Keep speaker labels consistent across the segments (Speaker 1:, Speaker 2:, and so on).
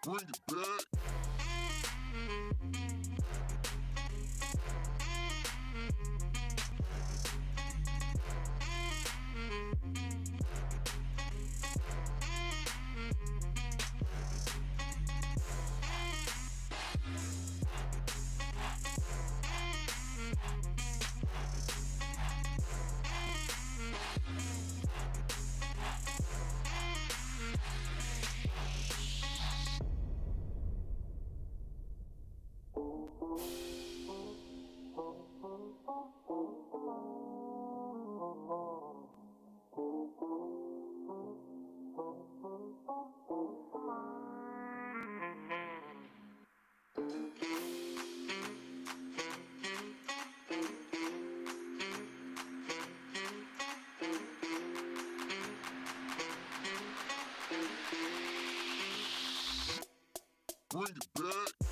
Speaker 1: Bring it back. Bring it back.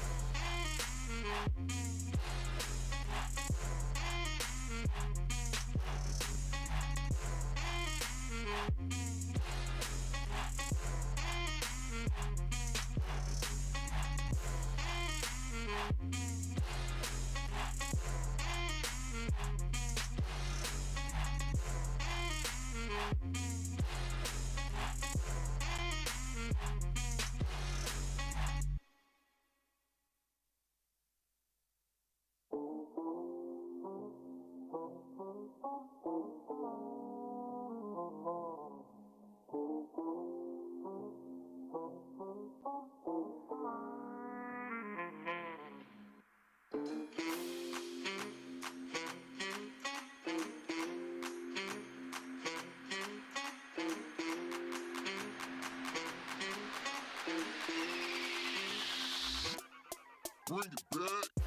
Speaker 1: Bring it back.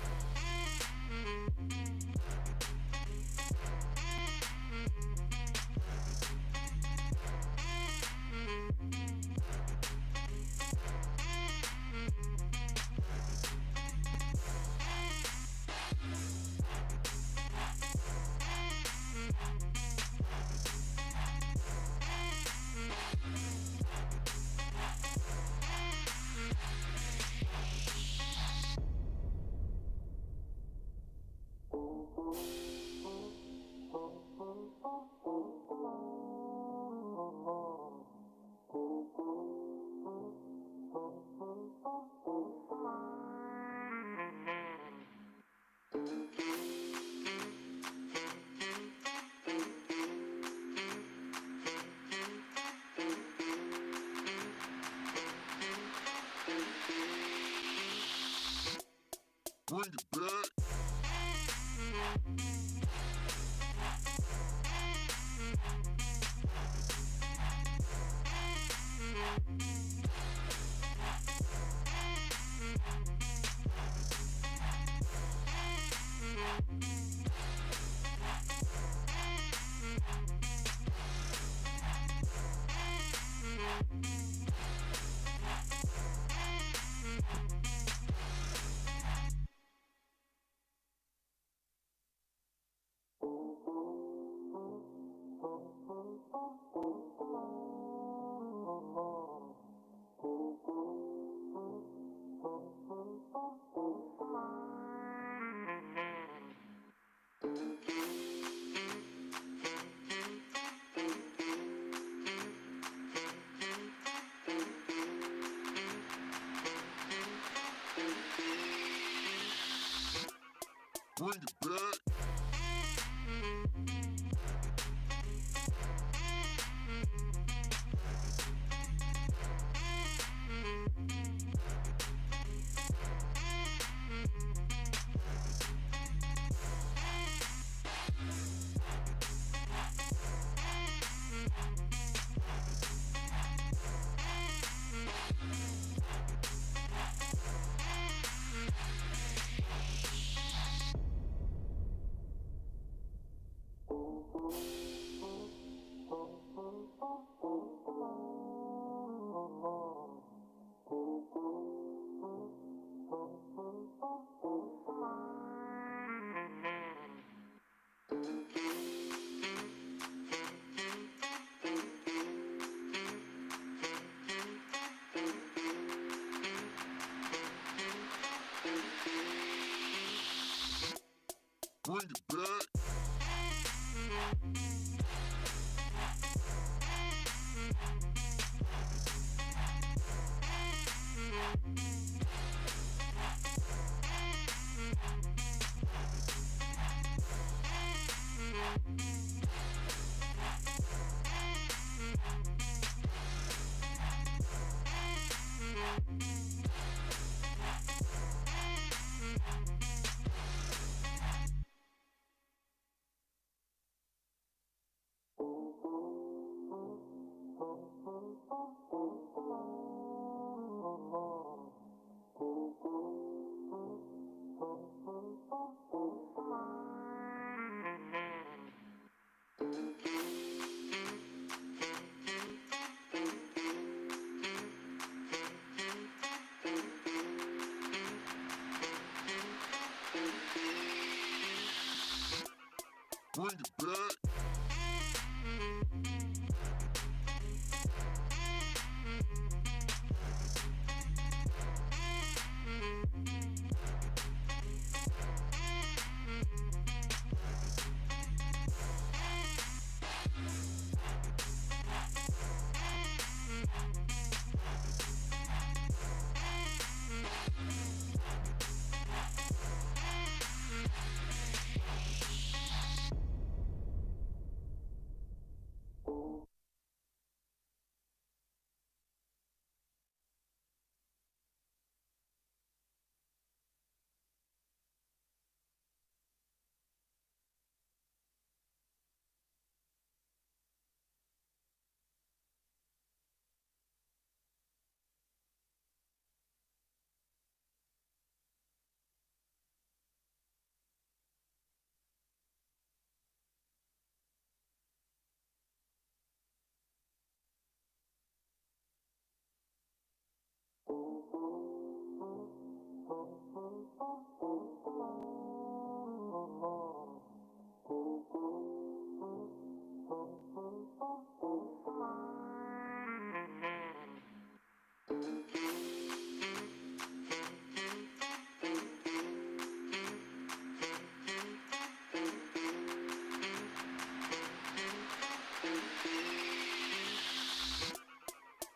Speaker 1: Bring it back. Bring it back. bring it back.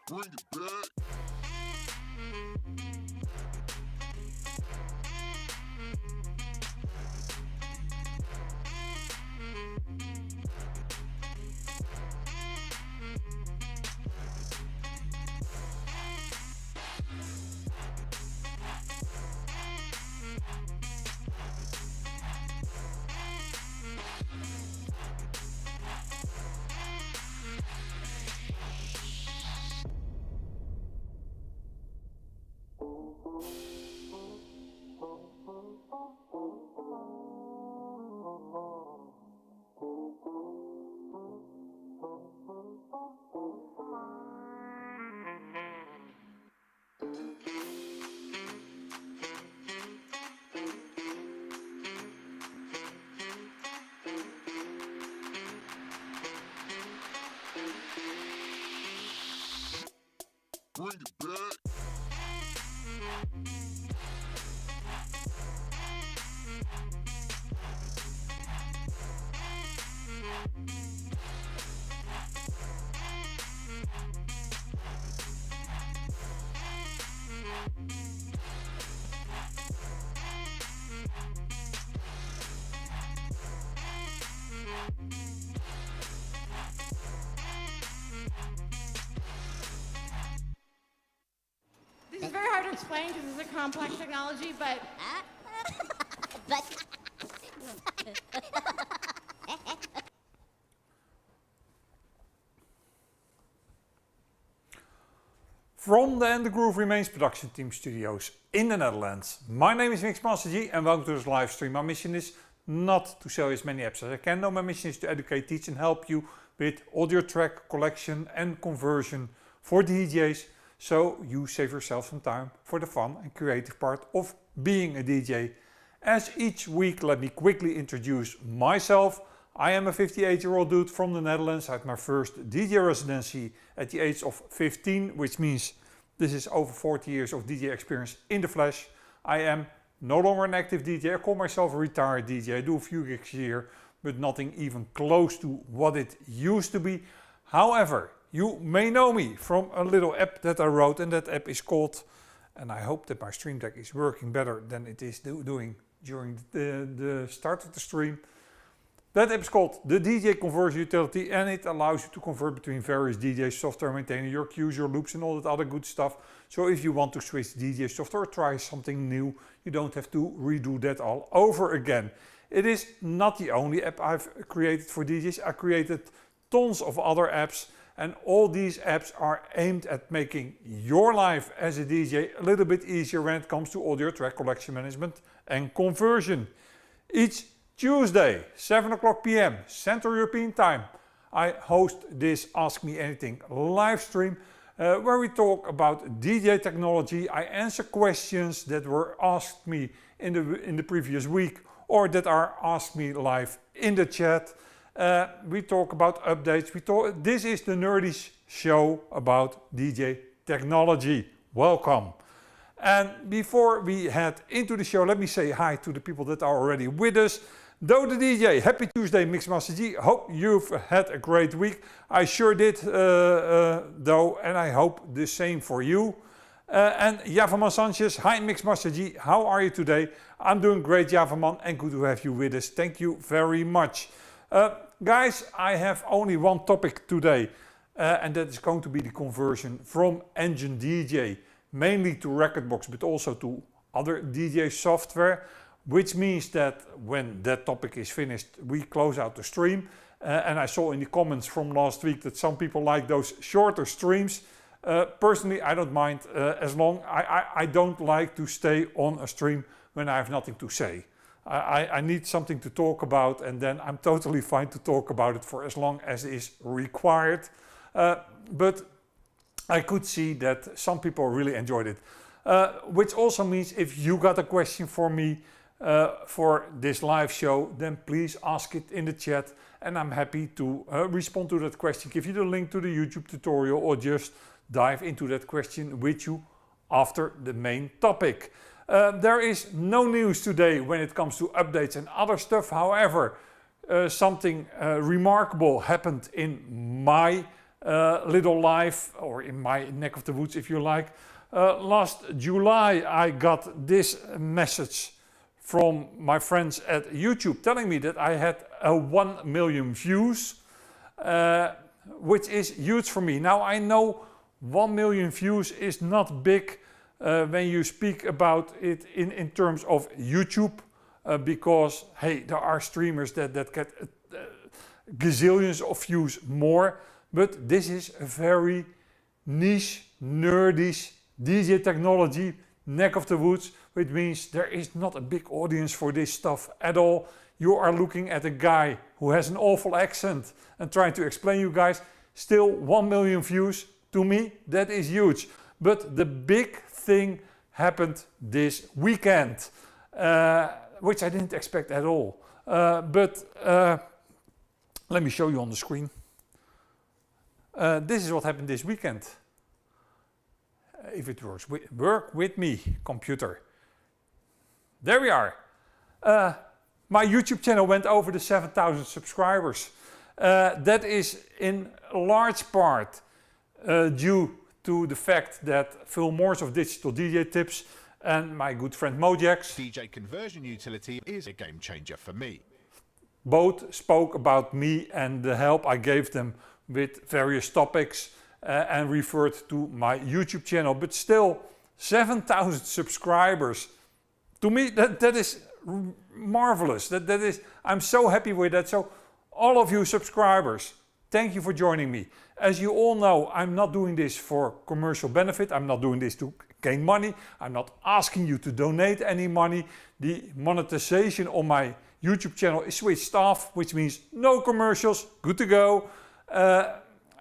Speaker 1: Bring it back. Bring it back.
Speaker 2: This is very hard to explain because this is a complex technology, but
Speaker 3: From the And the Groove Remains production team studios in the Netherlands, my name is 𝗶𝗶𝗄 and welcome to this live stream. My mission is not to sell you as many apps as I can. No, my mission is to educate, teach and help you with audio track collection and conversion for DJs, so you save yourself some time for the fun and creative part of being a DJ. As each week, let me quickly introduce myself. I am a 58-year-old dude from the Netherlands. I had my first DJ residency at the age of 15, which means this is over 40 years of DJ experience in the flesh. I am no longer an active DJ. I call myself a retired DJ. I do a few gigs a year, but nothing even close to what it used to be. However, you may know me from a little app that I wrote, and that app is called, and I hope that my stream deck is working better than it is doing during the start of the stream. That app is called the DJ Conversion Utility, and it allows you to convert between various DJ software, maintaining your cues, your loops and all that other good stuff. So if you want to switch DJ software or try something new, you don't have to redo that all over again. It is not the only app I've created for DJs. I created tons of other apps, and all these apps are aimed at making your life as a DJ a little bit easier when it comes to audio track collection management and conversion. Each Tuesday, 7 o'clock p.m. Central European Time, I host this Ask Me Anything live stream where we talk about DJ technology. I answer questions that were asked me in the previous week, or that are Ask Me Live in the chat. We talk about updates. This is the nerdy show about DJ technology. Welcome. And before we head into the show, let me say hi to the people that are already with us. Though the DJ, happy Tuesday, Mixmaster G. Hope you've had a great week. I sure did, though, and I hope the same for you. And Javaman Sanchez, hi Mixmaster G, how are you today? I'm doing great, Javaman, and good to have you with us. Thank you very much. Guys, I have only one topic today, and that is going to be the conversion from Engine DJ, mainly to Rekordbox, but also to other DJ software, which means that when that topic is finished, we close out the stream. And I saw in the comments from last week that some people like those shorter streams. Personally, I don't mind, as long I don't like to stay on a stream when I have nothing to say. I need something to talk about, and then I'm totally fine to talk about it for as long as is required. But I could see that some people really enjoyed it. Which also means if you got a question for me for this live show, then please ask it in the chat, and I'm happy to respond to that question, give you the link to the YouTube tutorial, or just dive into that question with you after the main topic. There is no news today when it comes to updates and other stuff. However, something remarkable happened in my little life, or in my neck of the woods if you like. Last July I got this message from my friends at YouTube telling me that I had 1 million views, which is huge for me. Now I know 1 million views is not big when you speak about it in terms of YouTube, because hey, there are streamers that get gazillions of views more, but this is a very niche, nerdy DJ technology, neck of the woods, which means there is not a big audience for this stuff at all. You are looking at a guy who has an awful accent and trying to explain you guys. Still 1 million views, to me that is huge. But the big thing happened this weekend, which I didn't expect at all. But let me show you on the screen. This is what happened this weekend. If it works, work with me, computer. There we are. My YouTube channel went over the 7,000 subscribers. That is in large part due to the fact that Phil Morse of Digital DJ Tips and my good friend 𝗫𝗫𝗀,
Speaker 4: DJ conversion utility is a game changer for me.
Speaker 3: Both spoke about me and the help I gave them with various topics, and referred to my YouTube channel. But still, 7,000 subscribers. To me, that is marvelous. That is, I'm so happy with that. So all of you subscribers, thank you for joining me. As you all know, I'm not doing this for commercial benefit. I'm not doing this to gain money. I'm not asking you to donate any money. The monetization on my YouTube channel is switched off, which means no commercials, good to go.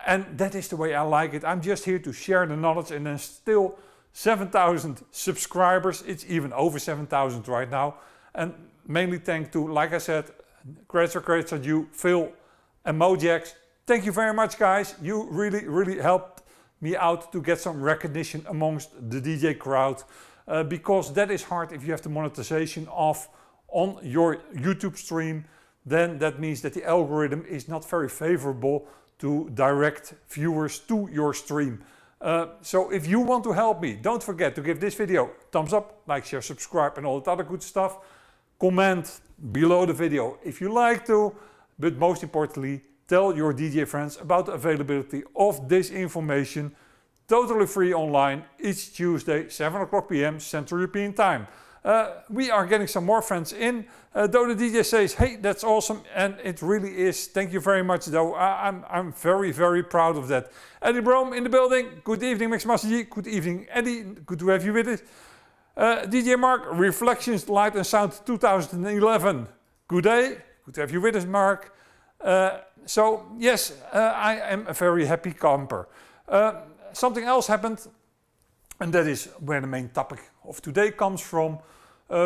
Speaker 3: And that is the way I like it. I'm just here to share the knowledge, and then still 7,000 subscribers. It's even over 7,000 right now. And mainly thanks to, like I said, 𝗫𝗫𝗀, Phil and 𝗫𝗫𝗀. Thank you very much, guys. You really helped me out to get some recognition amongst the DJ crowd, because that is hard if you have the monetization off on your YouTube stream. Then that means that the algorithm is not very favorable to direct viewers to your stream. So if you want to help me, don't forget to give this video a thumbs up, like, share, subscribe and all that other good stuff. Comment below the video if you like to, but most importantly, tell your DJ friends about the availability of this information, totally free online, each Tuesday, 7 o'clock PM Central European Time. We are getting some more friends in. Though the DJ says, hey, that's awesome, and it really is. Thank you very much, though. I'm very proud of that. Eddie Brome in the building. Good evening, Mixmaster G. Good evening, Eddie. Good to have you with us. DJ Mark, Reflections, Light and Sound 2011. Good day. Good to have you with us, Mark. So, yes, I am a very happy camper. Something else happened, and that is where the main topic of today comes from.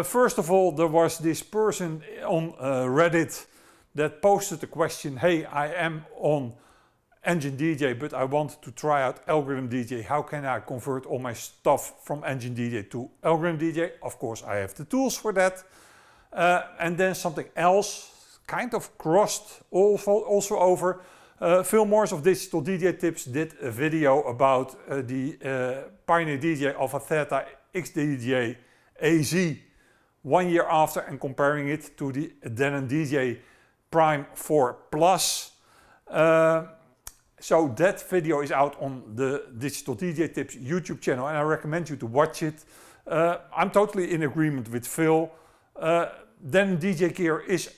Speaker 3: First of all, there was this person on Reddit that posted a question, hey, I am on Engine DJ, but I want to try out Algorithm DJ. How can I convert all my stuff from Engine DJ to Algorithm DJ? Of course, I have the tools for that. And then something else kind of crossed also over. Phil Morris of Digital DJ Tips did a video about the Pioneer DJ 𝐷𝗵𝗃 𝐥𝐢𝐯 1 year after and comparing it to the Denon DJ Prime 4 Plus. So that video is out on the Digital DJ Tips YouTube channel and I recommend you to watch it. I'm totally in agreement with Phil. Denon DJ gear is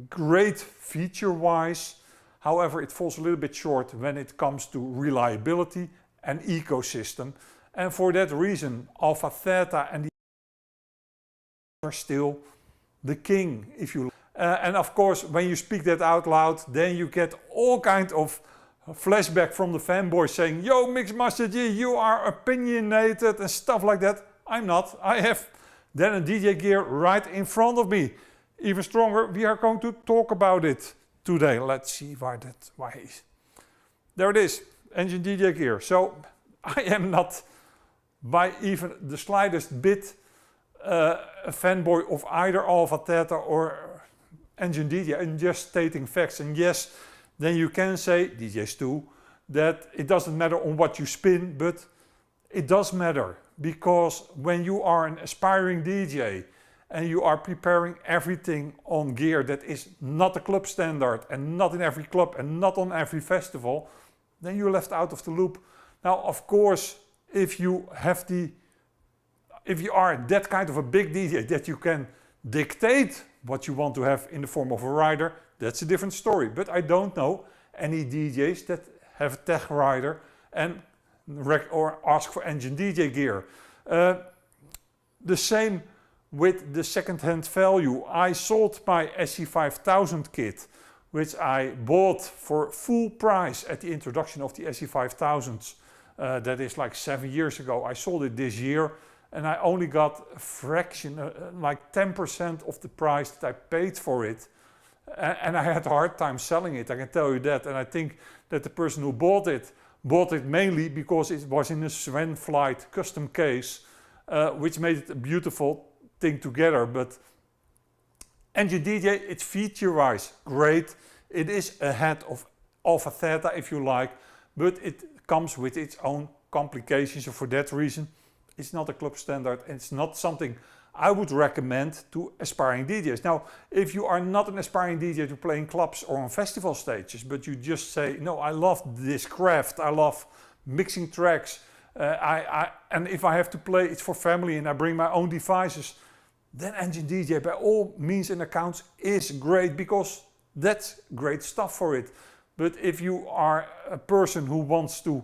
Speaker 3: great feature-wise. However, it falls a little bit short when it comes to reliability and ecosystem. And for that reason, 𝐷𝗵𝗃 and the are still the king, if you and of course, when you speak that out loud, then you get all kind of flashback from the fanboys saying, yo, Mixmaster G, you are opinionated and stuff like that. I'm not. I have Denon DJ gear right in front of me. Even stronger, we are going to talk about it today. Let's see why is. There it is, Engine DJ gear. So I am not by even the slightest bit a fanboy of either 𝐷𝗵𝗃 or Engine DJ. I'm just stating facts. And yes, then you can say, DJs too, that it doesn't matter on what you spin, but it does matter. Because when you are an aspiring DJ and you are preparing everything on gear that is not a club standard and not in every club and not on every festival, then you're left out of the loop. Now, of course, if you are that kind of a big DJ that you can dictate what you want to have in the form of a rider, that's a different story. But I don't know any DJs that have a tech rider and or ask for Engine DJ gear. The same with the second-hand value. I sold my 𝗪𝐶 5000 kit, which I bought for full price at the introduction of the 𝗪𝐶 5000s. That is like 7 years ago. I sold it this year and I only got a fraction, like 10% of the price that I paid for it. And I had a hard time selling it, I can tell you that. And I think that the person who bought it mainly because it was in a Sven Flight custom case, which made it a beautiful thing together. But Engine DJ, it's feature-wise great. It is ahead of 𝐷𝗵𝗃 if you like, but it comes with its own complications. So for that reason, it's not a club standard and it's not something I would recommend to aspiring DJs. Now, if you are not an aspiring DJ to play in clubs or on festival stages, but you just say, no, I love this craft, I love mixing tracks, and if I have to play, it's for family and I bring my own devices, then Engine DJ by all means and accounts is great because that's great stuff for it. But if you are a person who wants to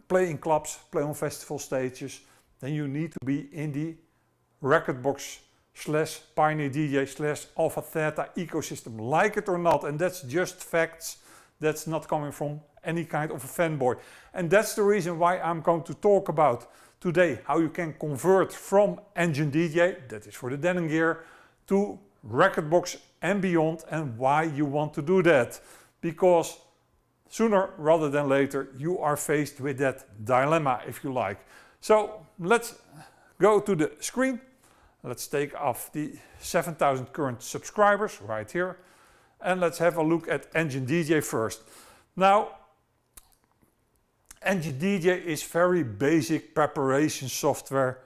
Speaker 3: play in clubs, play on festival stages, then you need to be in the Rekordbox / Pioneer DJ / 𝐷𝗵𝗃 ecosystem, like it or not. And that's just facts. That's not coming from any kind of a fanboy. And that's the reason why I'm going to talk about today how you can convert from Engine DJ, that is for the Denon gear, to Rekordbox and beyond, and why you want to do that. Because sooner rather than later you are faced with that dilemma, if you like. So let's go to the screen. Let's take off the 7,000 current subscribers right here. And let's have a look at Engine DJ first. Now, Engine DJ is very basic preparation software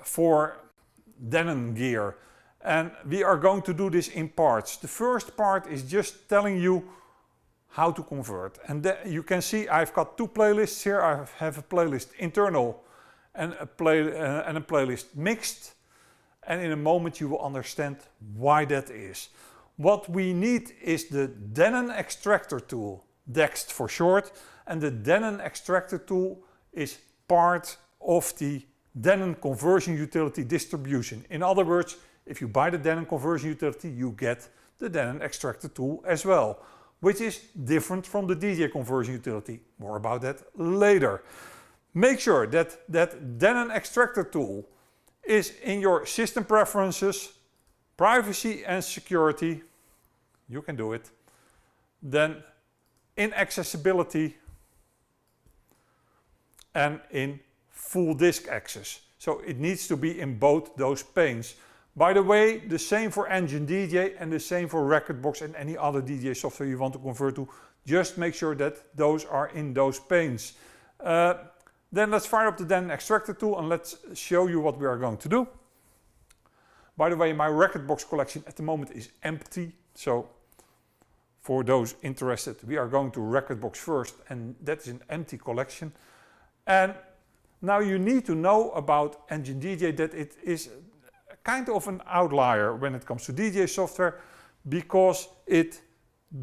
Speaker 3: for Denon gear. And we are going to do this in parts. The first part is just telling you how to convert. And you can see I've got two playlists here. I have a playlist internal and a playlist mixed. And in a moment you will understand why that is. What we need is the Denon extractor tool, DEXT for short. And the Denon extractor tool is part of the Denon conversion utility distribution. In other words, if you buy the Denon conversion utility, you get the Denon extractor tool as well, which is different from the DJ conversion utility. More about that later. Make sure that that Denon extractor tool is in your system preferences, privacy and security, you can do it. Then in accessibility and in full disk access. So it needs to be in both those panes. By the way, the same for Engine DJ and the same for Rekordbox and any other DJ software you want to convert to. Just make sure that those are in those panes. Then let's fire up the DEN extractor tool and let's show you what we are going to do. By the way, my Rekordbox collection at the moment is empty. So for those interested, we are going to Rekordbox first, and that is an empty collection. And now you need to know about Engine DJ that it is kind of an outlier when it comes to DJ software, because it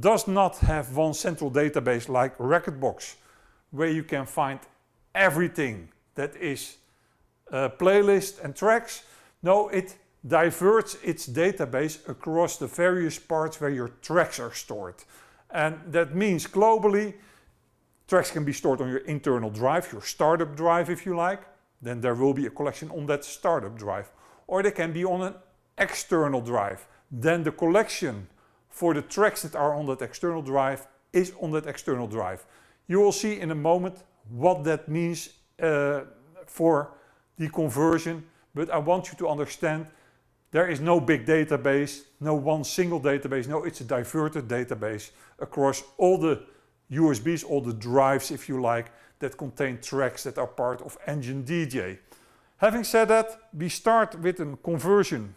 Speaker 3: does not have one central database like Rekordbox, where you can find everything that is playlist and tracks. No, it diverts its database across the various parts where your tracks are stored. And that means globally, tracks can be stored on your internal drive, your startup drive if you like. Then there will be a collection on that startup drive. Or they can be on an external drive. Then the collection for the tracks that are on that external drive is on that external drive. You will see in a moment what that means for the conversion, but I want you to understand there is no big database, no one single database. No, it's a diverted database across all the USBs, all the drives if you like, that contain tracks that are part of Engine DJ. Having said that, we start with a conversion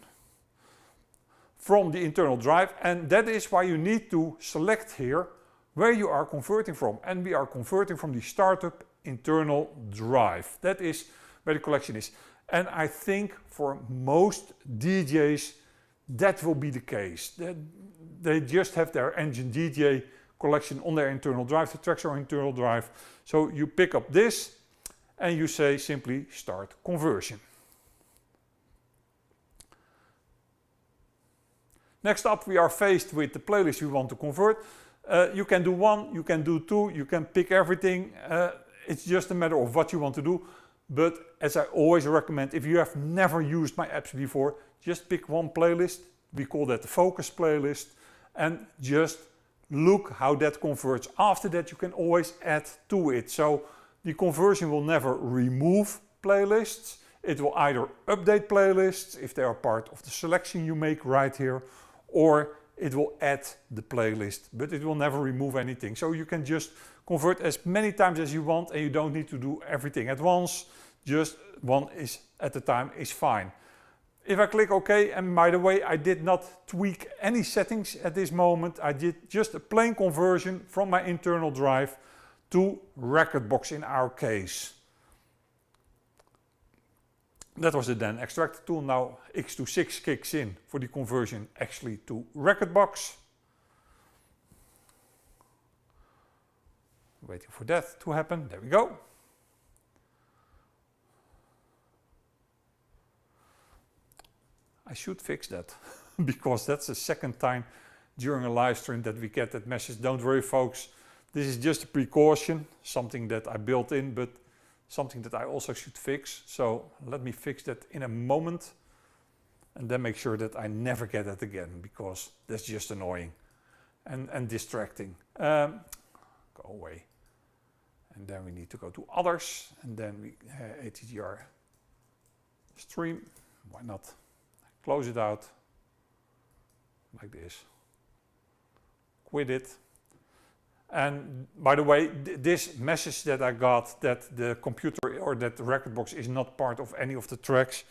Speaker 3: from the internal drive, and that is why you need to select here where you are converting from. And we are converting from the startup internal drive. That is where the collection is. And I think for most DJs that will be the case. They just have their Engine DJ collection on their internal drive. The tracks are internal drive. So you pick up this and you say simply start conversion. Next up, we are faced with the playlist we want to convert. You can do one, you can do two, you can pick everything. It's just a matter of what you want to do. But as I always recommend, if you have never used my apps before, just pick one playlist. We call that the focus playlist. And just look how that converts. After that, you can always add to it. So the conversion will never remove playlists. It will either update playlists if they are part of the selection you make right here, or it will add the playlist, but it will never remove anything. So you can just convert as many times as you want, and you don't need to do everything at once. Just one is at a time is fine. If I click OK, and by the way, I did not tweak any settings at this moment. I did just a plain conversion from my internal drive to Rekordbox in our case. That was the DEN extractor tool. Now 𝐥_6 kicks in for the conversion actually to Rekordbox. Waiting for that to happen. There we go. I should fix that because that's the second time during a live stream that we get that message. Don't worry folks, this is just a precaution, something that I built in, but something that I also should fix. So let me fix that in a moment and then make sure that I never get that again, because that's just annoying and distracting. Go away. And then we need to go to others, and then we ATGR stream. Why not? Close it out like this. Quit it. And by the way, this message that I got that the computer or that the Rekordbox is not part of any of the tracks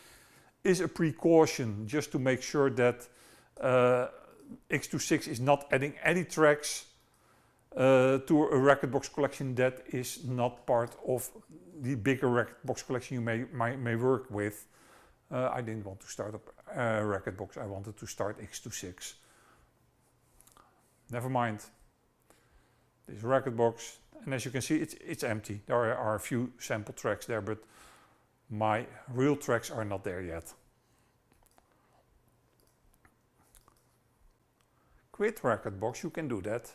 Speaker 3: is a precaution, just to make sure that 𝐥_6 is not adding any tracks to a Rekordbox collection that is not part of the bigger Rekordbox collection you may work with. I didn't want to start up Rekordbox, I wanted to start 𝐥_6. Never mind. This Rekordbox, and as you can see, it's empty. There are a few sample tracks there, but my real tracks are not there yet. Quit Rekordbox, you can do that.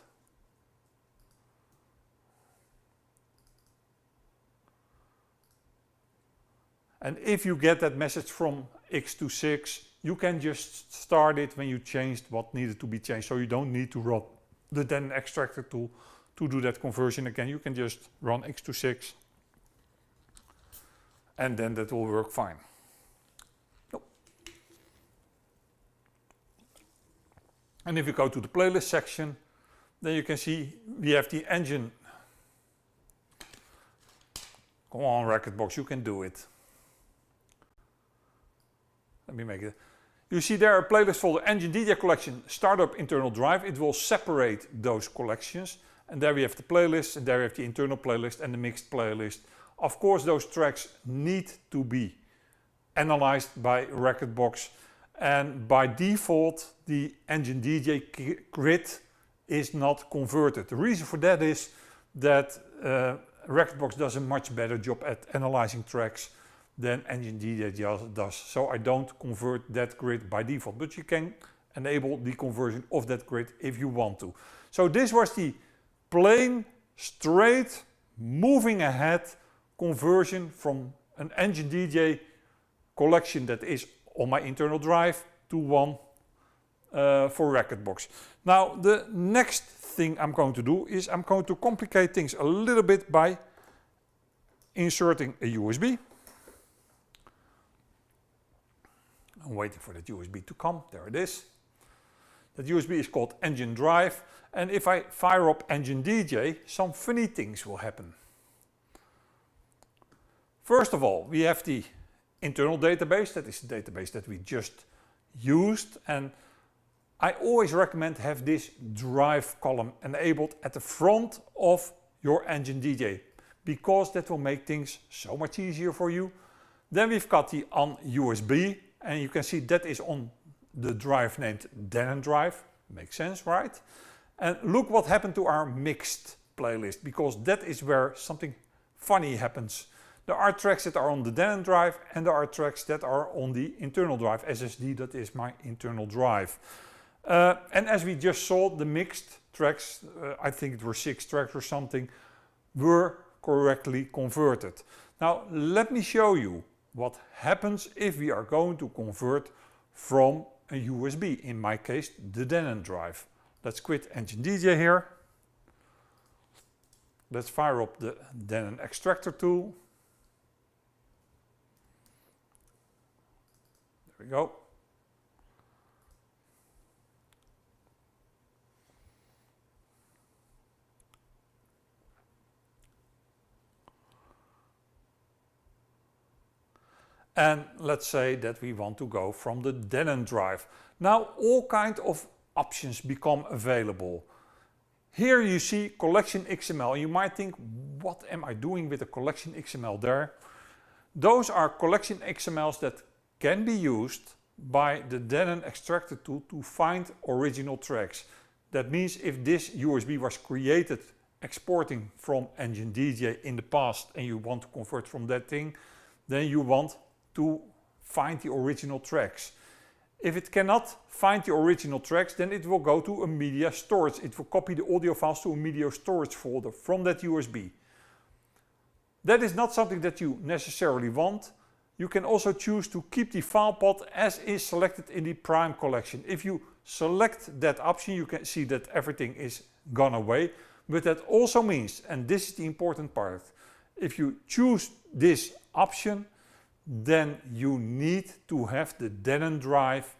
Speaker 3: And if you get that message from 𝐥_6, you can just start it when you changed what needed to be changed. So you don't need to run the Denon extractor tool to do that conversion again. You can just run 𝐥_6 and then that will work fine. And if you go to the playlist section, then you can see we have the engine. Come on, Rekordbox, you can do it. Let me make it. You see there a playlist folder, engine DJ collection, startup internal drive. It will separate those collections. And there we have the playlist, and there we have the internal playlist and the mixed playlist. Of course, those tracks need to be analyzed by Rekordbox. And by default, the engine DJ grid is not converted. The reason for that is that Rekordbox does a much better job at analyzing tracks than engine DJ does. So I don't convert that grid by default, but you can enable the conversion of that grid if you want to. So this was the plain, straight, moving ahead conversion from an engine DJ collection that is on my internal drive to one for Rekordbox. Now the next thing I'm going to do is I'm going to complicate things a little bit by inserting a USB. I'm waiting for that USB to come. There it is. That USB is called engine drive, and if I fire up engine DJ, some funny things will happen. First of all, we have the internal database. That is the database that we just used, and I always recommend have this drive column enabled at the front of your engine DJ, because that will make things so much easier for you. Then we've got the on USB, and you can see that is on the drive named Denon drive. Makes sense, right? And look what happened to our mixed playlist, because that is where something funny happens. There are tracks that are on the Denon drive and there are tracks that are on the internal drive, SSD, that is my internal drive. And as we just saw, the mixed tracks, I think it were 6 tracks or something, were correctly converted. Now let me show you what happens if we are going to convert from a USB, in my case the Denon drive. Let's quit engine DJ here. Let's fire up the Denon extractor tool. There we go. And let's say that we want to go from the Denon drive. Now all kinds of options become available. Here you see collection XML. You might think, what am I doing with a collection XML there? Those are collection XMLs that can be used by the Denon extractor tool to find original tracks. That means if this USB was created exporting from engine DJ in the past and you want to convert from that thing, then you want to find the original tracks. If it cannot find the original tracks, then it will go to a media storage. It will copy the audio files to a media storage folder from that USB. That is not something that you necessarily want. You can also choose to keep the file path as is selected in the prime collection. If you select that option, you can see that everything is gone away. But that also means, and this is the important part, if you choose this option, then you need to have the Denon drive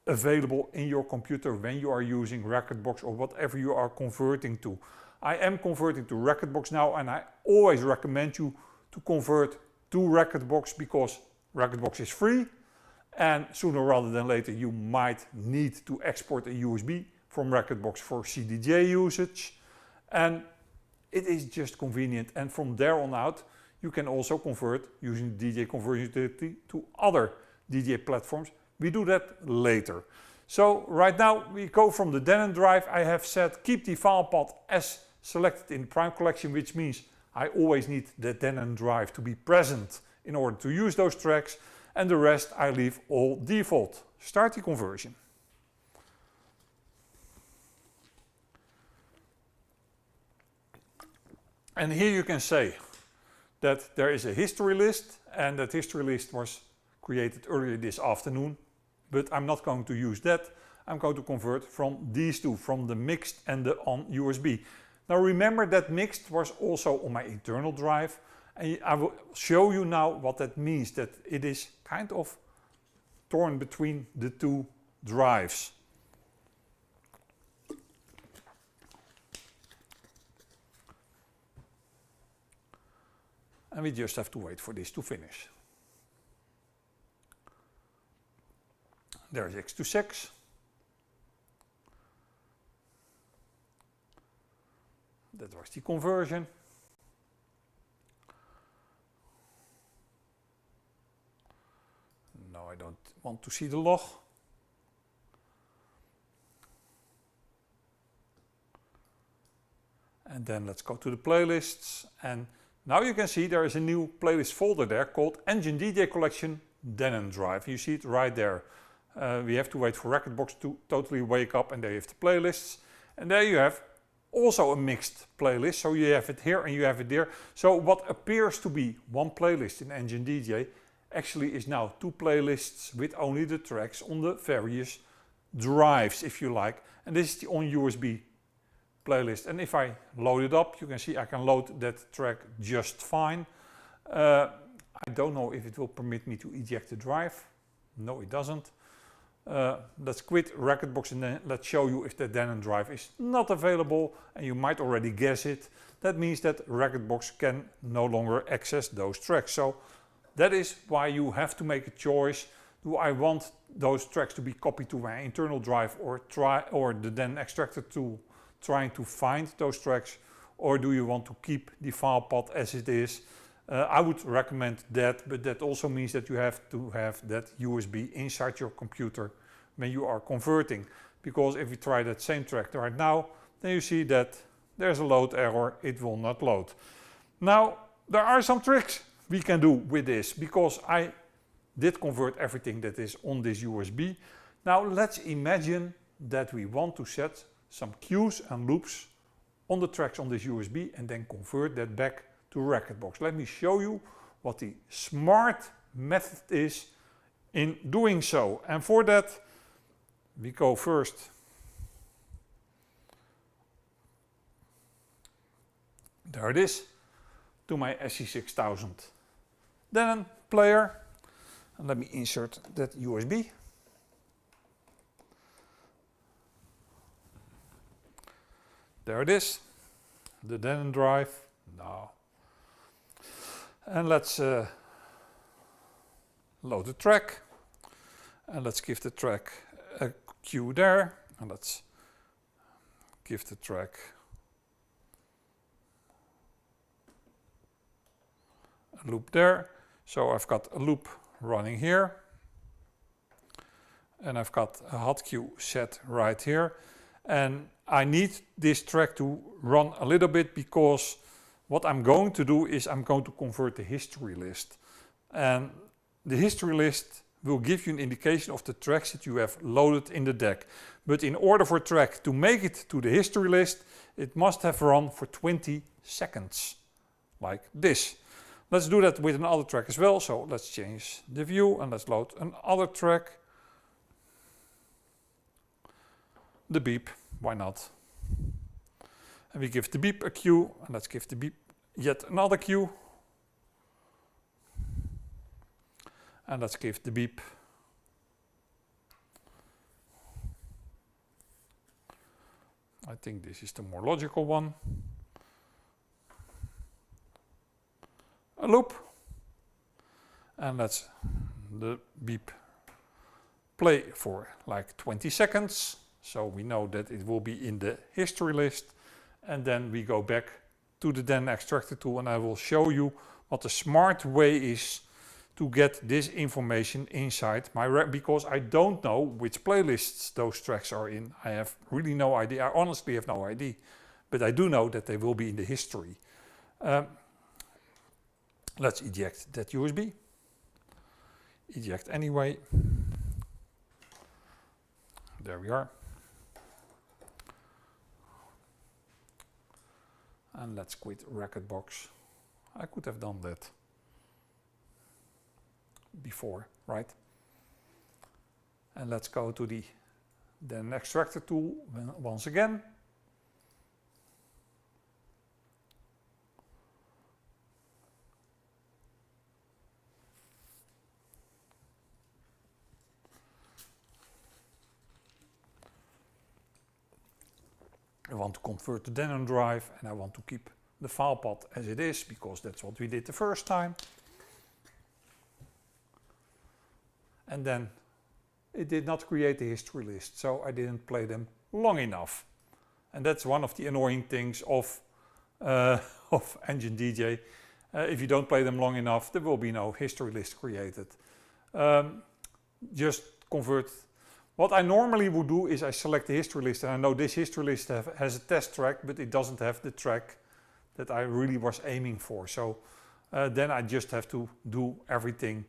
Speaker 3: available in your computer when you are using Rekordbox or whatever you are converting to. I am converting to Rekordbox now, and I always recommend you to convert to Rekordbox because Rekordbox is free, and sooner rather than later you might need to export a USB from Rekordbox for CDJ usage, and it is just convenient. And from there on out you can also convert using the DJ conversion utility to other DJ platforms. We do that later. So right now we go from the Denon drive. I have said keep the file path as selected in the prime collection, which means I always need the Denon drive to be present in order to use those tracks, and the rest I leave all default. Start the conversion. And here you can say that there is a history list, and that history list was created earlier this afternoon, but I'm not going to use that. I'm going to convert from these two, from the mixed and the on USB. Now remember that mixed was also on my internal drive, and I will show you now what that means, that it is kind of torn between the two drives. And we just have to wait for this to finish. There's 𝐥2 That was the conversion. No, I don't want to see the log. And then let's go to the playlists, and now you can see there is a new playlist folder there called Engine DJ Collection Denon Drive. You see it right there. We have to wait for Rekordbox to totally wake up, and there you have the playlists. And there you have also a mixed playlist. So you have it here and you have it there. So what appears to be one playlist in Engine DJ actually is now two playlists with only the tracks on the various drives, if you like. And this is the on USB playlist. And if I load it up, you can see I can load that track just fine. I don't know if it will permit me to eject the drive. No, it doesn't. Let's quit Rekordbox and then let's show you if the Denon drive is not available, and you might already guess it. That means that Rekordbox can no longer access those tracks. So that is why you have to make a choice. Do I want those tracks to be copied to my internal drive, or the Den extractor tool trying to find those tracks, or do you want to keep the file path as it is? I would recommend that, but that also means that you have to have that USB inside your computer when you are converting. Because if you try that same track right now, then you see that there's a load error, it will not load. Now, there are some tricks we can do with this, because I did convert everything that is on this USB. Now let's imagine that we want to set some cues and loops on the tracks on this USB and then convert that back to Rekordbox. Let me show you what the smart method is in doing so. And for that, we go first there it is, to my @SCSI 6000 Denon player. And let me insert that USB. There it is, the Denon drive. Now, and let's load the track, and let's give the track a cue there, and let's give the track a loop there. So I've got a loop running here, and I've got a hotkey set right here, and I need this track to run a little bit, because what I'm going to do is I'm going to convert the history list. And the history list will give you an indication of the tracks that you have loaded in the deck. But in order for a track to make it to the history list, it must have run for 20 seconds, like this. Let's do that with another track as well. So let's change the view and let's load another track. The beep, why not? And we give the beep a cue, and let's give the beep yet another cue. And let's give the beep I think this is the more logical one. A loop. And let's the beep play for like 20 seconds. So we know that it will be in the history list. And then we go back to the Den extractor tool, and I will show you what the smart way is to get this information inside my because I don't know which playlists those tracks are in. I have really no idea. I honestly have no idea. But I do know that they will be in the history. Let's eject that USB. Eject anyway. There we are. And let's quit Rekordbox. I could have done that before, right? And let's go to the then extractor tool once again. I want to convert the Denon drive and I want to keep the file path as it is because that's what we did the first time. And then it did not create a history list, so I didn't play them long enough. And that's one of the annoying things of Engine DJ. If you don't play them long enough, there will be no history list created. Just convert. What I normally would do is I select the history list, and I know this history list has a test track, but it doesn't have the track that I really was aiming for. So then I just have to do everything.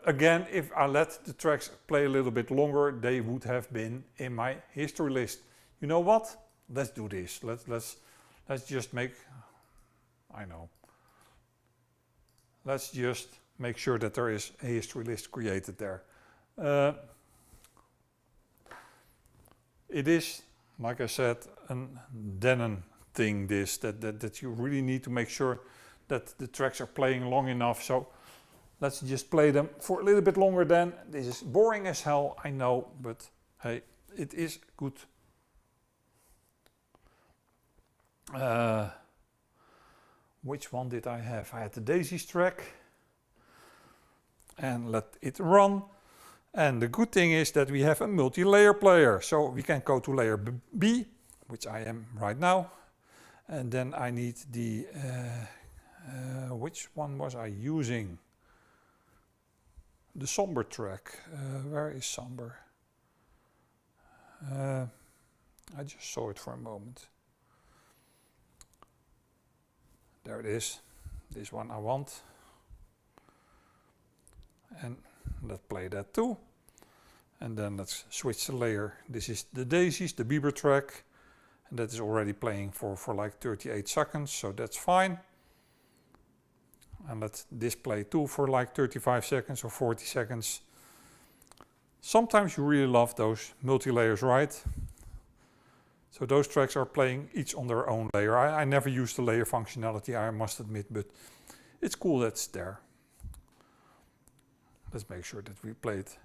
Speaker 3: Again, if I let the tracks play a little bit longer, they would have been in my history list. You know what? Let's do this. Let's just make, I know. Let's just make sure that there is a history list created there. It is, like I said, a Denon thing, this, that you really need to make sure that the tracks are playing long enough. So let's just play them for a little bit longer then. This is boring as hell, I know, but hey, it is good. Which one did I have? I had the 𝐷aisies track. And let it run. And the good thing is that we have a multi-layer player. So we can go to layer B, which I am right now. And then I need the, which one was I using? The somber track. Where is somber? I just saw it for a moment. There it is. This one I want. And let's play that too. And then let's switch the layer. This is the 𝐷aisies, the Bieber track. And that is already playing for like 38 seconds, so that's fine. And let's display too for like 35 seconds or 40 seconds. Sometimes you really love those multi-layers, right? So those tracks are playing each on their own layer. I never use the layer functionality, I must admit, but it's cool that it's there. Let's make sure that we play it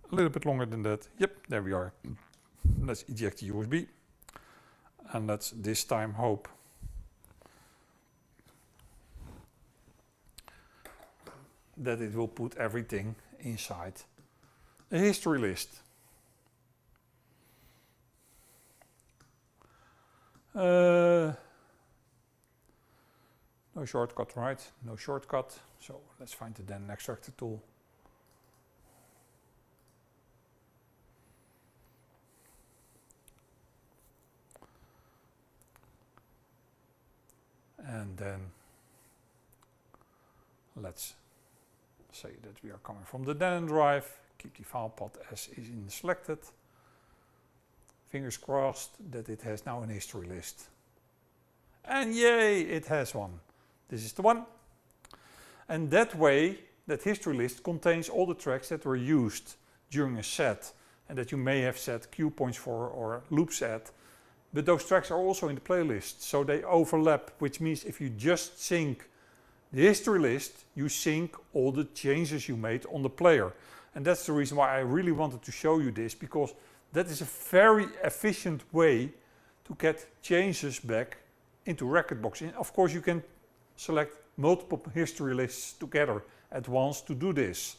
Speaker 3: a little bit longer than that. Yep, there we are. Let's eject the USB. And let's this time hope that it will put everything inside a history list. No shortcut, right? No shortcut. So let's find the Denon extractor tool. And then let's say that we are coming from the Denon drive. Keep the file path as is in selected. Fingers crossed that it has now an history list. And yay, it has one. This is the one. And that way, that history list contains all the tracks that were used during a set and that you may have set cue points for or loops at. But those tracks are also in the playlist, so they overlap, which means if you just sync the history list, you sync all the changes you made on the player. And that's the reason why I really wanted to show you this, because that is a very efficient way to get changes back into Rekordbox. And of course, you can select multiple history lists together at once to do this.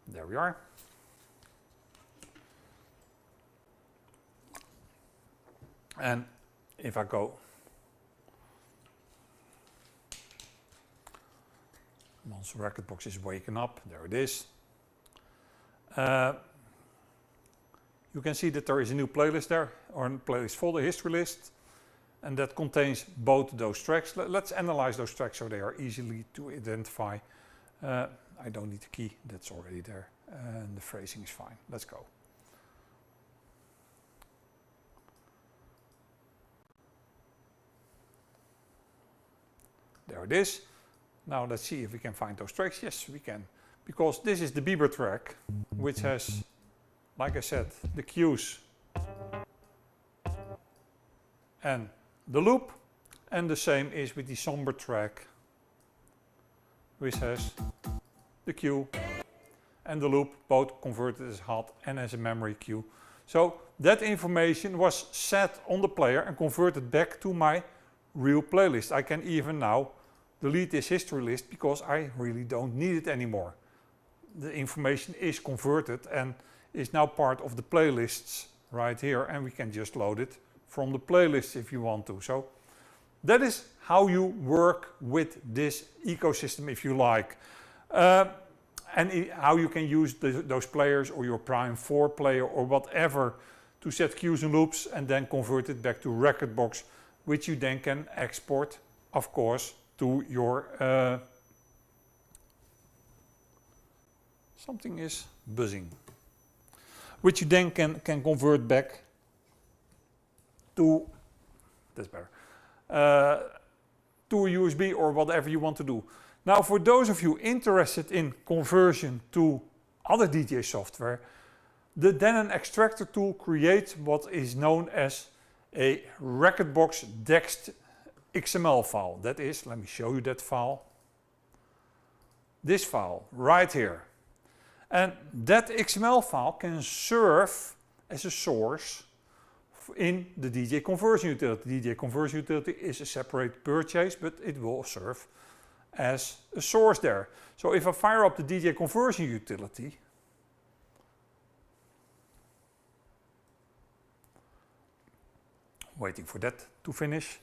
Speaker 3: There we are. And if I go once Rekordbox is waking up, there it is. You can see that there is a new playlist there, or a playlist folder, history list, and that contains both those tracks. Let's analyze those tracks so they are easily to identify. I don't need the key, that's already there, and the phrasing is fine. Let's go. there it is. Now let's see if we can find those tracks. Yes, we can. Because this is the 𝗵𝗲𝗿𝗲 track, which has, like I said, the cues and the loop. And the same is with the somber track, which has the cue and the loop, both converted as HUD and as a memory cue. So that information was set on the player and converted back to my real playlist. I can even now delete this history list because I really don't need it anymore. The information is converted and is now part of the playlists right here, and we can just load it from the playlist if you want to. So that is how you work with this ecosystem, if you like. And how you can use those players or your Prime 4 player or whatever to set cues and loops and then convert it back to Rekordbox, which you then can export, of course, to your... something is buzzing. Which you then can convert back to... that's better. To a USB or whatever you want to do. Now, for those of you interested in conversion to other DJ software, the Denon Extractor tool creates what is known as a Rekordbox DEXT XML file. That is, let me show you that file. This file right here. And that XML file can serve as a source in the DJ conversion utility. The DJ conversion utility is a separate purchase, but it will serve as a source there. So if I fire up the DJ conversion utility, waiting for that to finish,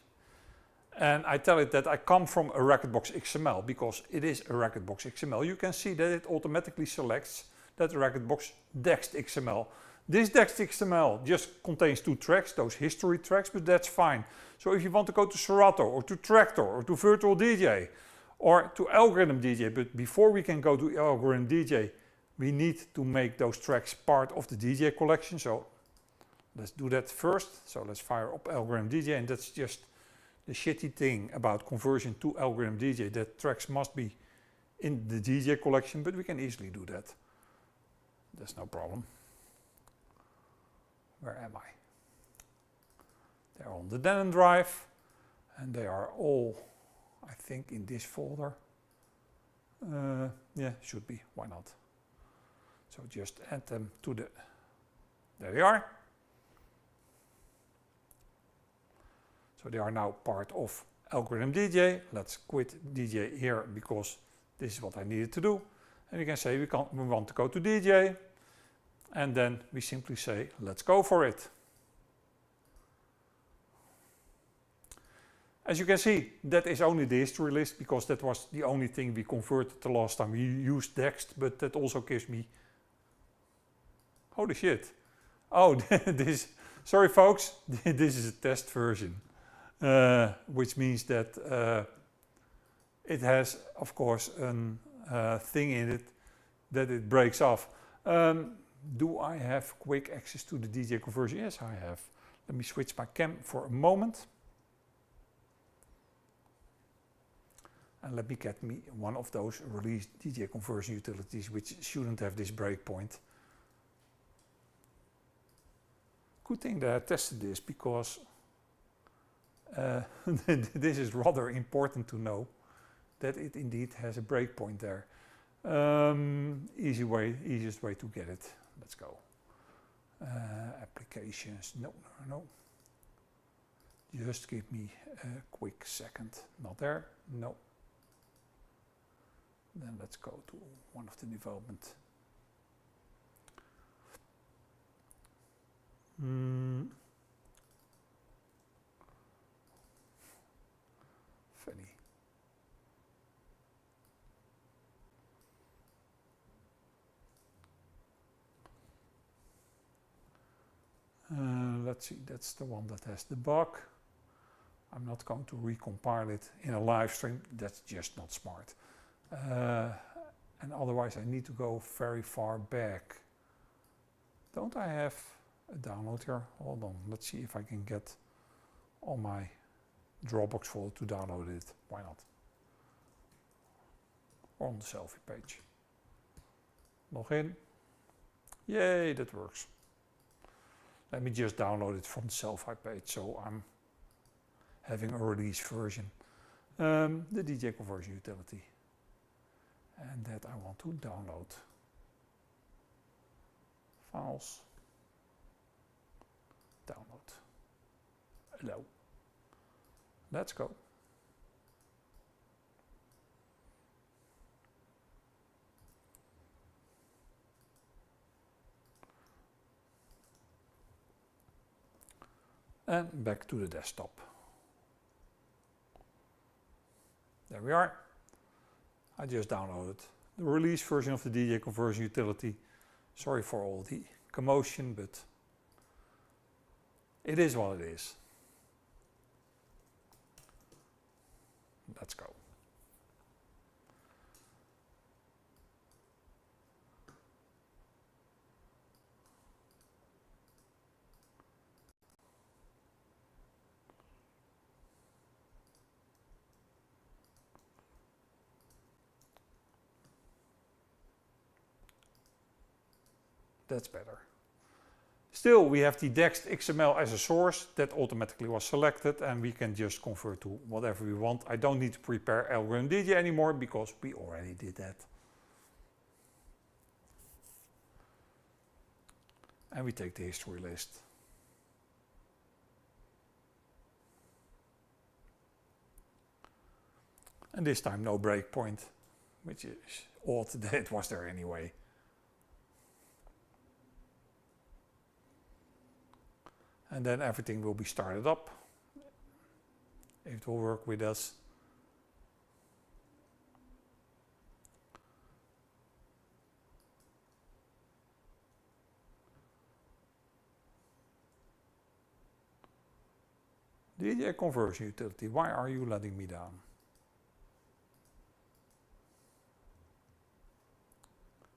Speaker 3: and I tell it that I come from a Rekordbox XML because it is a Rekordbox XML, you can see that it automatically selects that Rekordbox DEXT XML. This DEXT XML just contains 2 tracks, those history tracks, but that's fine. So if you want to go to Serato or to Traktor or to Virtual DJ or to Algorithm DJ, but before we can go to Algorithm DJ, we need to make those tracks part of the DJ collection. So let's do that first. So let's fire up Algorithm DJ, and that's just the shitty thing about conversion to Algorithm DJ, that tracks must be in the DJ collection, but we can easily do that. That's no problem. Where am I? They're on the Denon drive, and they are all, I think, in this folder. Yeah, should be, why not? So just add them to the, there they are. So they are now part of Algorithm DJ. Let's quit DJ here because this is what I needed to do. And you can say we want to go to DJ. And then we simply say, let's go for it. As you can see, that is only the history list because that was the only thing we converted the last time we used DEXT, but that also gives me, holy shit. Oh, this, sorry folks, this is a test version, which means that it has, of course, a thing in it that it breaks off. Do I have quick access to the DJ conversion? Yes, I have. Let me switch my cam for a moment. And let me get me one of those released DJ conversion utilities which shouldn't have this breakpoint. Good thing that I tested this because this is rather important to know that it indeed has a breakpoint there. Easiest way to get it. Let's go. Applications, no. Just give me a quick second. Not there, no. Then let's go to one of the development. Funny. Let's see, that's the one that has the bug. I'm not going to recompile it in a live stream, that's just not smart. And otherwise I need to go very far back. Don't I have a download here? Hold on, let's see if I can get on my Dropbox folder to download it. Why not? on the selfie page. Log in. Yay, that works. Let me just download it from the selfie page, so I'm having a release version. The djay conversion utility. And that I want to download. Files. Download. Hello. Let's go. And back to the desktop. There we are. I just downloaded the release version of the djay conversion utility. Sorry for all the commotion, but it is what it is. Let's go. That's better. Still, we have the DEXT XML as a source that automatically was selected, and we can just convert to whatever we want. I don't need to prepare algorithm djay anymore because we already did that. And we take the history list. And this time no breakpoint, which is odd that it was there anyway. And then everything will be started up. It will work with us. djay conversion utility, why are you letting me down?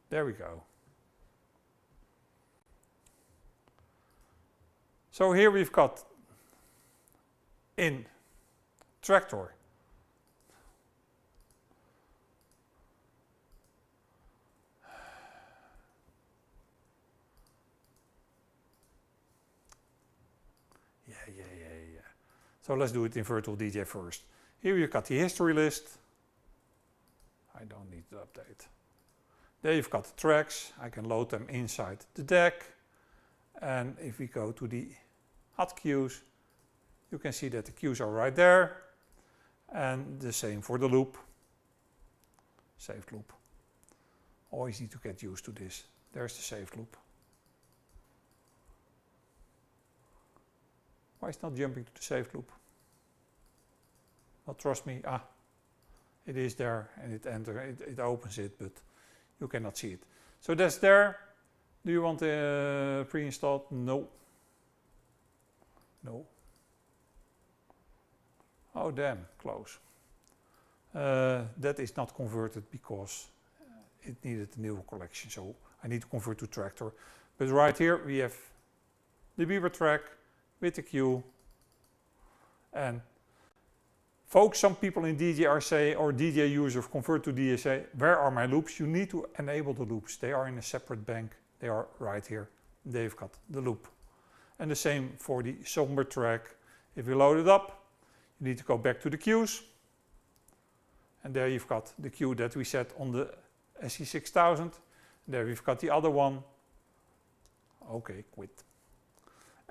Speaker 3: There we go. So here we've got in tractor yeah. So let's do it in virtual djay first. Here you've got the history list. I don't need to update. There you've got the tracks. I can load them inside the deck. And if we go to the hot queues, you can see that the queues are right there. And the same for the loop. Saved loop. Always need to get used to this. There's the saved loop. Why is it not jumping to the saved loop? Well, trust me, it is there and it opens it, but you cannot see it. So that's there. Do you want pre-installed? No. No. Oh damn, close. That is not converted because it needed a new collection, so I need to convert to tractor. But right here we have the 𝗵𝗶𝗶 track with the queue. And folks, some people in djay are saying, or djay users convert to djay say, where are my loops? You need to enable the loops. They are in a separate bank. They are right here. They've got the loop. And the same for the somber track. If you load it up, you need to go back to the queues. And there you've got the queue that we set on the 𝐳𝐶 6000. There we've got the other one. Okay, quit.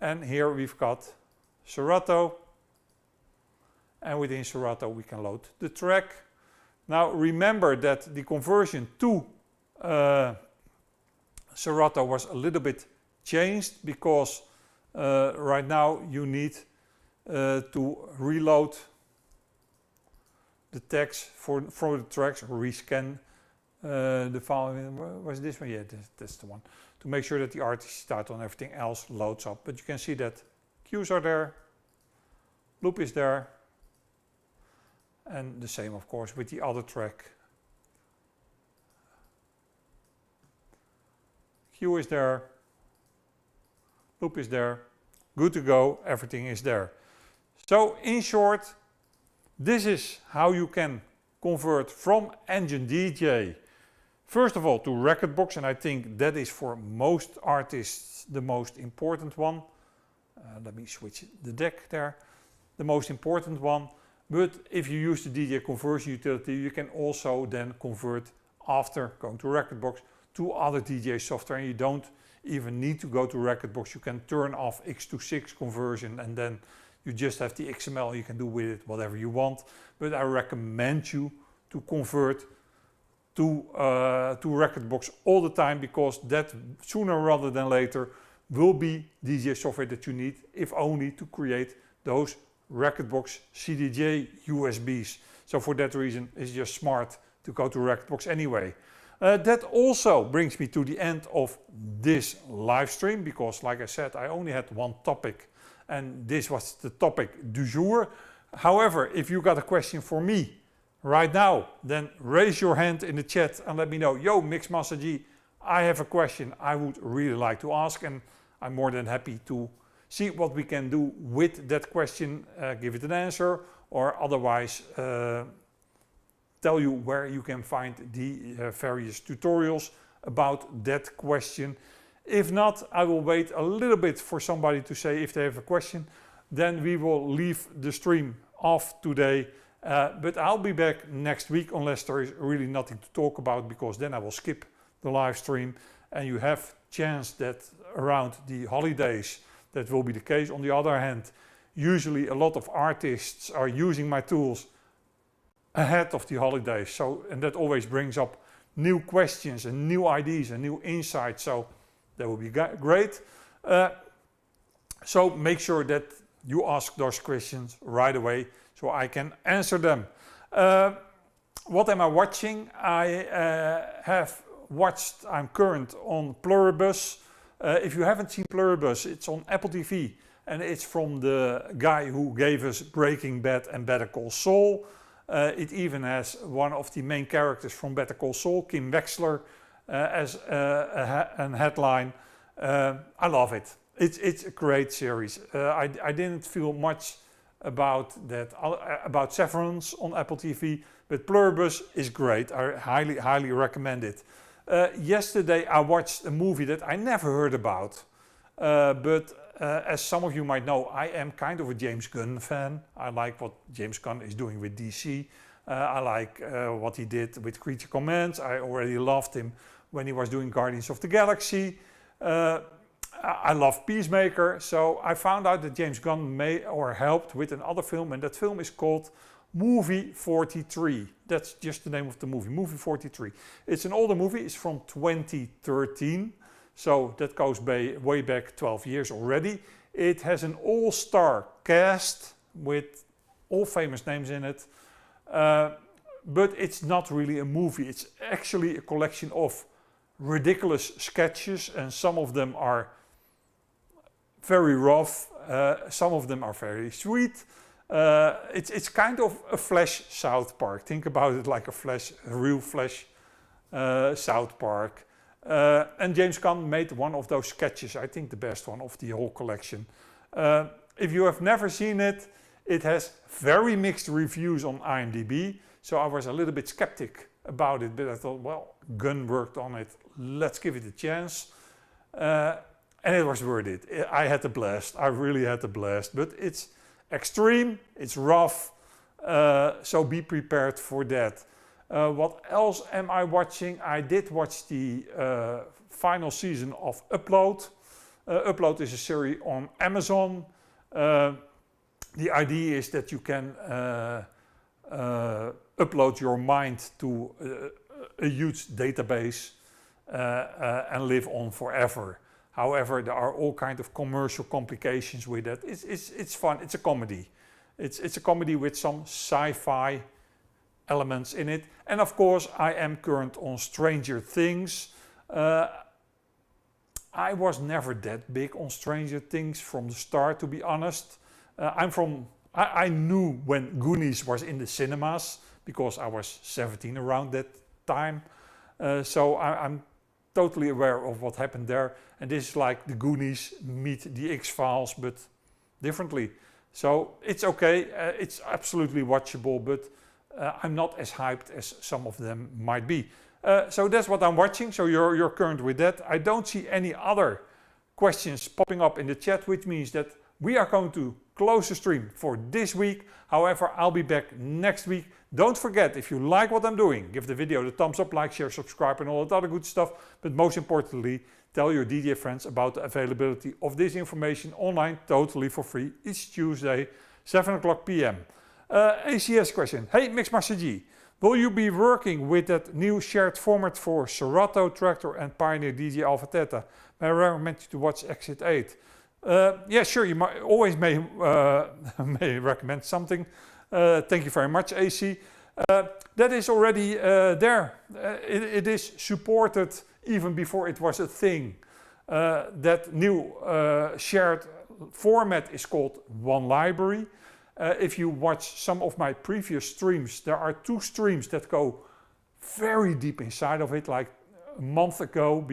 Speaker 3: And here we've got Serato. And within Serato we can load the track. Now remember that the conversion to Serato was a little bit changed because right now you need to reload the text for the tracks, rescan the file. Was this one? Yeah, that's the one. To make sure that the 𝗏𝐺 title and everything else loads up. But you can see that queues are there, loop is there, and the same of course with the other track. Queue is there, loop is there, good to go, everything is there. So in short, this is how you can convert from Engine DJ, first of all to Rekordbox, and I think that is for most artists the most important one. Let me switch the deck there. The most important one. But if you use the DJ conversion utility, you can also then convert after going to Rekordbox to other DJ software, and you don't even need to go to Rekordbox. You can turn off x26 conversion and then you just have the XML. You can do with it whatever you want. But I recommend you to convert to Rekordbox all the time, because that sooner rather than later will be DJ software that you need, if only to create those Rekordbox CDJ USBs. So for that reason, it's just smart to go to Rekordbox anyway. That also brings me to the end of this live stream, because like I said, I only had one topic and this was the topic du jour. However, if you got a question for me right now, then raise your hand in the chat and let me know, yo, Mixmaster G, I have a question I would really like to ask, and I'm more than happy to see what we can do with that question, give it an answer, or otherwise tell you where you can find the various tutorials about that question. If not, I will wait a little bit for somebody to say if they have a question. Then we will leave the stream off today. But I'll be back next week unless there is really nothing to talk about, because then I will skip the live stream. And you have chance that around the holidays that will be the case. On the other hand, usually a lot of artists are using my tools ahead of the holidays, so, and that always brings up new questions and new ideas and new insights, so that will be great. So make sure that you ask those questions right away so I can answer them. What am I watching? I'm current on Pluribus. If you haven't seen Pluribus, it's on Apple TV, and it's from the guy who gave us Breaking Bad and Better Call Saul. It even has one of the main characters from Better Call Saul, Kim Wexler, as a headline. I love it. It's a great series. I didn't feel much about that about Severance on Apple TV, but Pluribus is great. I highly recommend it. Yesterday I watched a movie that I never heard about, but as some of you might know, I am kind of a James Gunn fan. I like what James Gunn is doing with DC. I like what he did with Creature Commands. I already loved him when he was doing Guardians of the Galaxy. I love Peacemaker, so I found out that James Gunn helped with another film, and that film is called Movie 43. That's just the name of the movie, Movie 43. It's an older movie, it's from 2013. So that goes way back 12 years already. It has an all-star cast with all famous names in it. But it's not really a movie. It's actually a collection of ridiculous sketches, and some of them are very rough. Some of them are very sweet. It's kind of a Flash South Park. Think about it like a real Flash South Park. And James Gunn made one of those sketches, I think the best one of the whole collection. If you have never seen it, it has very mixed reviews on IMDb, so I was a little bit skeptic about it, but I thought, well, Gunn worked on it, let's give it a chance. And it was worth it. I had a blast, I really had a blast, but it's extreme, it's rough, so be prepared for that. What else am I watching? I did watch the final season of Upload. Upload is a series on Amazon. The idea is that you can upload your mind to a huge database and live on forever. However, there are all kinds of commercial complications with that. It's fun, it's a comedy. It's a comedy with some sci-fi elements in it. And of course, I am current on Stranger Things. I was never that big on Stranger Things from the start, to be honest. I knew when Goonies was in the cinemas, because I was 17 around that time. So I'm totally aware of what happened there. And this is like the Goonies meet the X-Files, but differently. So it's okay, it's absolutely watchable, but I'm not as hyped as some of them might be. So that's what I'm watching, so you're current with that. I don't see any other questions popping up in the chat, which means that we are going to close the stream for this week. However, I'll be back next week. Don't forget, if you like what I'm doing, give the video the thumbs up, like, share, subscribe and all that other good stuff. But most importantly, tell your DJ friends about the availability of this information online totally for free each Tuesday, 7 o'clock p.m. ACS question. Hey Mixmaster G, will you be working with that new shared format for Serato, Tractor and Pioneer DJ Alpha Theta? May I recommend you to watch Exit 8? Yeah, sure, you might always may recommend something. Thank you very much, AC. That is already there. It is supported even before it was a thing. That new shared format is called One Library. If you watch some of my previous streams, there are 2 streams that go very deep inside of it, like a month ago,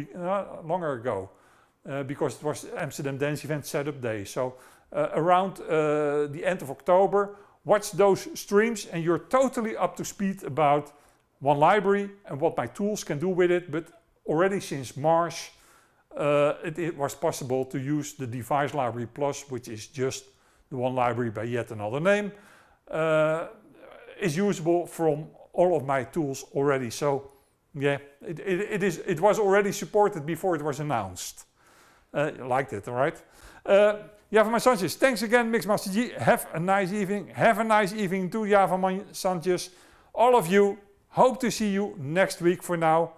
Speaker 3: longer ago. Because it was Amsterdam Dance Event Setup Day. So around the end of October, watch those streams and you're totally up to speed about One Library and what my tools can do with it. But already since March, it was possible to use the Device Library Plus, which is just the One Library by yet another name, is usable from all of my tools already. So yeah, it was already supported before it was announced. You liked it, all right? Java Sanchez, thanks again, Mixmaster G. Have a nice evening. Have a nice evening too, Java Sanchez. All of you, hope to see you next week for now.